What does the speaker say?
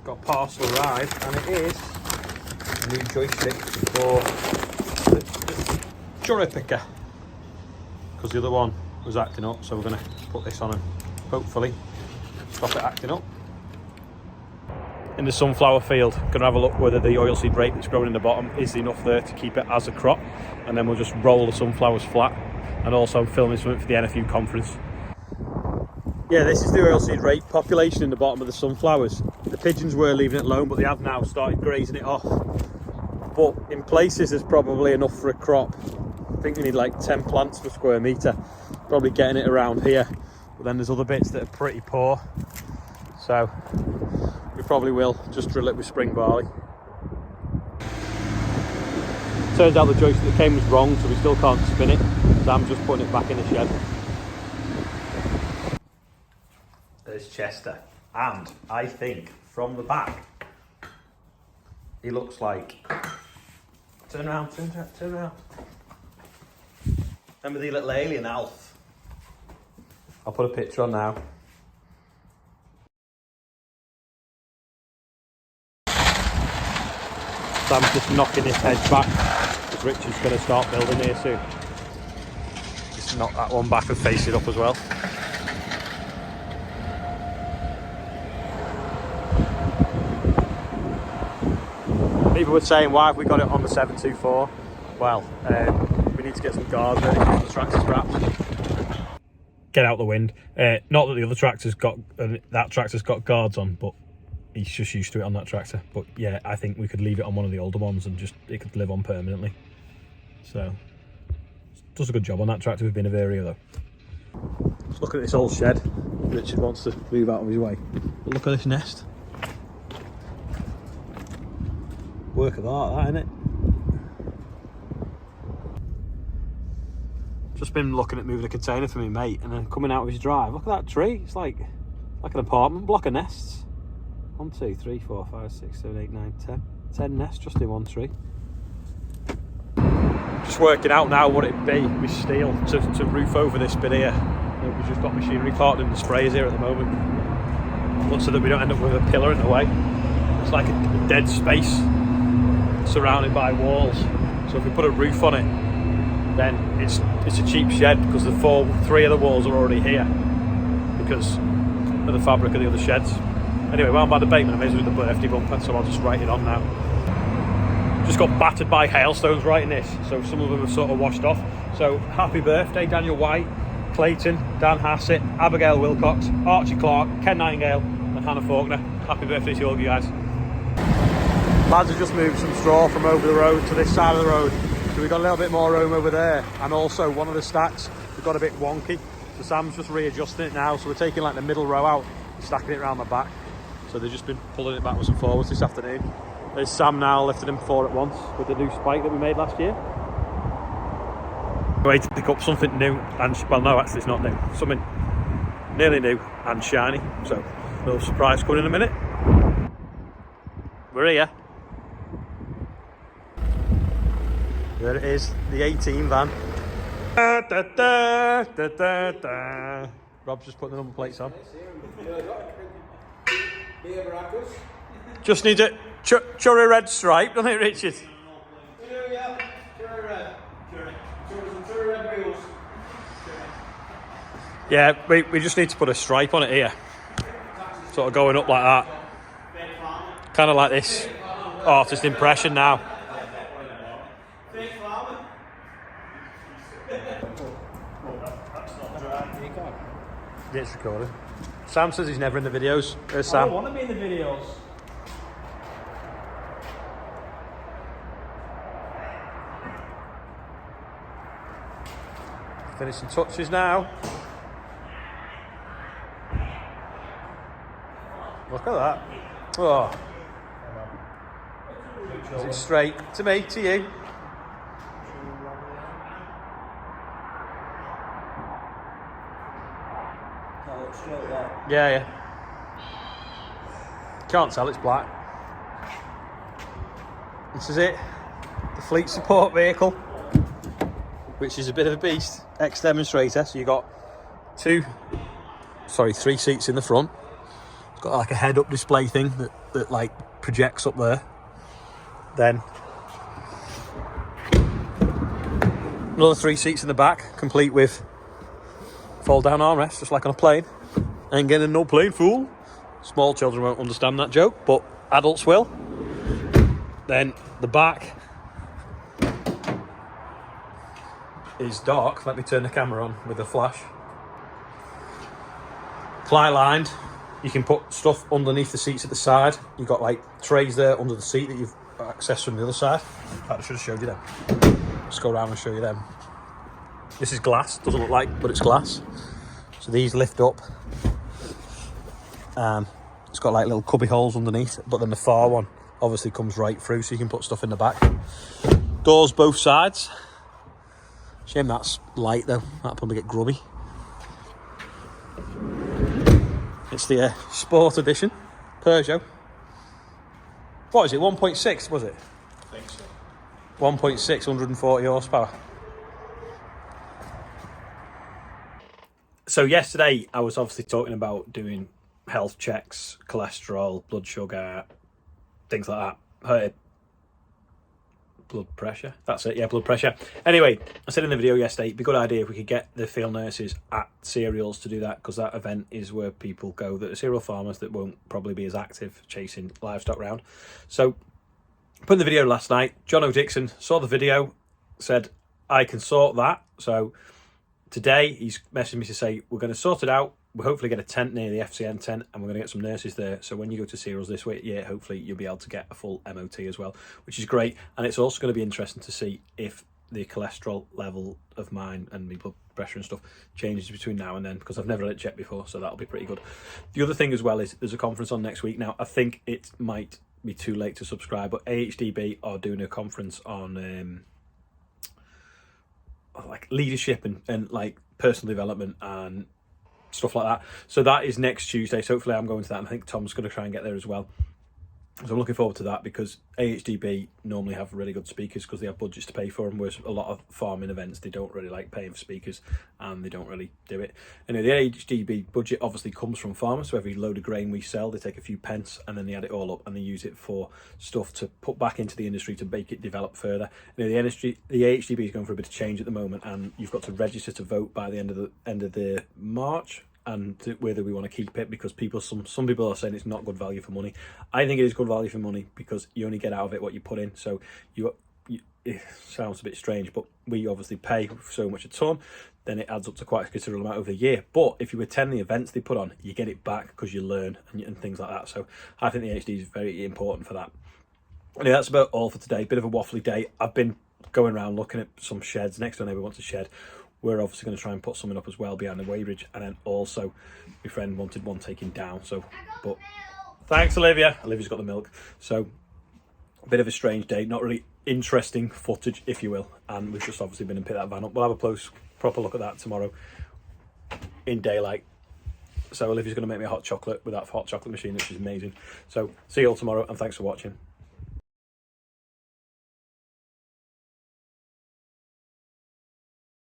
got a parcel arrived, and it is a new joystick for the Jura picker, because the other one was acting up, so we're going to put this on and hopefully stop it acting up. In the sunflower field, going to have a look whether the oilseed rape that's growing in the bottom is enough there to keep it as a crop, and then we'll just roll the sunflowers flat. And also I'm filming something for the NFU conference. Yeah, this is the oilseed rape population in the bottom of the sunflowers. The pigeons were leaving it alone, but they have now started grazing it off. But in places there's probably enough for a crop. I think we need like 10 plants per square metre. Probably getting it around here. But then there's other bits that are pretty poor. So we probably will just drill it with spring barley. Turns out the joystick that came was wrong, so we still can't spin it. So I'm just putting it back in the shed. There's Chester, and I think from the back he looks like, turn around. Remember the little alien Alf? I'll put a picture on now. Sam's just knocking his head back because Richard's going to start building here soon. Just knock that one back and face it up as well. People were saying, why have we got it on the 724? Well, we need to get some guards ready for the tractor straps. Get out the wind. Not that the other tractor's got, that tractor's got guards on, but he's just used to it on that tractor. But yeah, I think we could leave it on one of the older ones and just, it could live on permanently. So, does a good job on that tractor with Binaveria though. Let's look at this old shed. Richard wants to move out of his way. But look at this nest. Work of art, that, isn't it? Just been looking at moving a container for me mate, and then coming out of his drive. Look at that tree. It's like an apartment block of nests. 1, 2, 3, 4, 5, 6, 7, 8, 9, 10. 10 nests just in one tree. Just working out now what it'd be with steel to roof over this bit here. We've just got machinery parked in the sprayers here at the moment. But so that we don't end up with a pillar in the way. It's like a dead space surrounded by walls. So if we put a roof on it, then it's a cheap shed because the 3 of the walls are already here because of the fabric of the other sheds. Anyway, while I'm by the abatement, I may as well do the birthday bumper, so I'll just write it on now. Just got battered by hailstones writing this, so some of them have sort of washed off. So happy birthday, Daniel White, Clayton, Dan Hassett, Abigail Wilcox, Archie Clark, Ken Nightingale, and Hannah Faulkner. Happy birthday to all of you guys. Lads have just moved some straw from over the road to this side of the road. So we've got a little bit more room over there. And also one of the stacks, we've got a bit wonky. So Sam's just readjusting it now. So we're taking like the middle row out and stacking it around my back. So they've just been pulling it backwards and forwards this afternoon. There's Sam now lifting them 4 at once with the new spike that we made last year. Way to pick up something new and, well no, actually it's not new. Something nearly new and shiny. So a little surprise coming in a minute. We're here. There it is, the 18 van. Da, da, da, da, da, da. Rob's just putting the number plates on. Just needs a cherry red stripe, doesn't it, Richard? Yeah, cherry red. Cherry red wheels. Yeah, we just need to put a stripe on it here. Sort of going up like that. Kind of like this artist impression now. Yeah, it's recorded. Sam says he's never in the videos. There's Sam. I don't want to be in the videos. Finishing touches now. Look at that. Oh. Is it straight? To me, to you. Yeah. Can't tell, it's black. This is it. The fleet support vehicle, which is a bit of a beast. Ex-demonstrator, so you got 3 seats in the front. It's got like a head-up display thing that like projects up there. Then another 3 seats in the back, complete with fold-down armrests, just like on a plane. Ain't getting no plane, fool. Small children won't understand that joke, but adults will. Then the back is dark. Let me turn the camera on with a flash. Ply lined. You can put stuff underneath the seats at the side. You've got like trays there under the seat that you've accessed from the other side. In fact, I should have showed you them. Let's go around and show you them. This is glass. Doesn't look like, but it's glass. So these lift up. It's got like little cubby holes underneath, but then the far one obviously comes right through, so you can put stuff in the back. Doors both sides. Shame that's light though. That'll probably get grubby. It's the Sport Edition Peugeot. What is it? 1.6 was it? I think so. 1.6, 140 horsepower. So yesterday I was obviously talking about doing health checks, cholesterol, blood sugar, things like that. Blood pressure. That's it, yeah, blood pressure. Anyway, I said in the video yesterday, it'd be a good idea if we could get the field nurses at cereals to do that, because that event is where people go that are cereal farmers that won't probably be as active chasing livestock round. So, put in the video last night, John O'Dixon saw the video, said, I can sort that. So, today he's messaged me to say, we're going to sort it out. We'll hopefully get a tent near the FCN tent, and we're going to get some nurses there. So when you go to cereals this week, yeah, hopefully you'll be able to get a full MOT as well, which is great. And it's also going to be interesting to see if the cholesterol level of mine and my blood pressure and stuff changes between now and then, because I've never had it checked before, so that'll be pretty good. The other thing as well is there's a conference on next week. Now, I think it might be too late to subscribe, but AHDB are doing a conference on like leadership and like personal development and stuff like that. So that is next Tuesday. So hopefully I'm going to that, and I think Tom's going to try and get there as well. So I'm looking forward to that, because AHDB normally have really good speakers because they have budgets to pay for them, whereas a lot of farming events, they don't really like paying for speakers and they don't really do it. And the AHDB budget obviously comes from farmers, so every load of grain we sell, they take a few pence and then they add it all up and they use it for stuff to put back into the industry to make it develop further. The AHDB is going for a bit of change at the moment, and you've got to register to vote by the end of the March, and whether we want to keep it, because some people are saying it's not good value for money. I think it is good value for money, because you only get out of it what you put in. So it sounds a bit strange, but we obviously pay so much a ton, then it adds up to quite a considerable amount over the year. But if you attend the events they put on, you get it back because you learn and things like that. So I think the HD is very important for that. Anyway, that's about all for today. Bit of a waffly day. I've been going around looking at some sheds. Next door neighbour wants a shed. We're obviously going to try and put something up as well behind the weighbridge, and then also my friend wanted one taken down. So, but thanks, Olivia. Olivia's got the milk. So, a bit of a strange day, not really interesting footage, if you will. And we've just obviously been and picked that van up. We'll have a proper look at that tomorrow in daylight. So Olivia's going to make me a hot chocolate with that hot chocolate machine, which is amazing. So see you all tomorrow, and thanks for watching.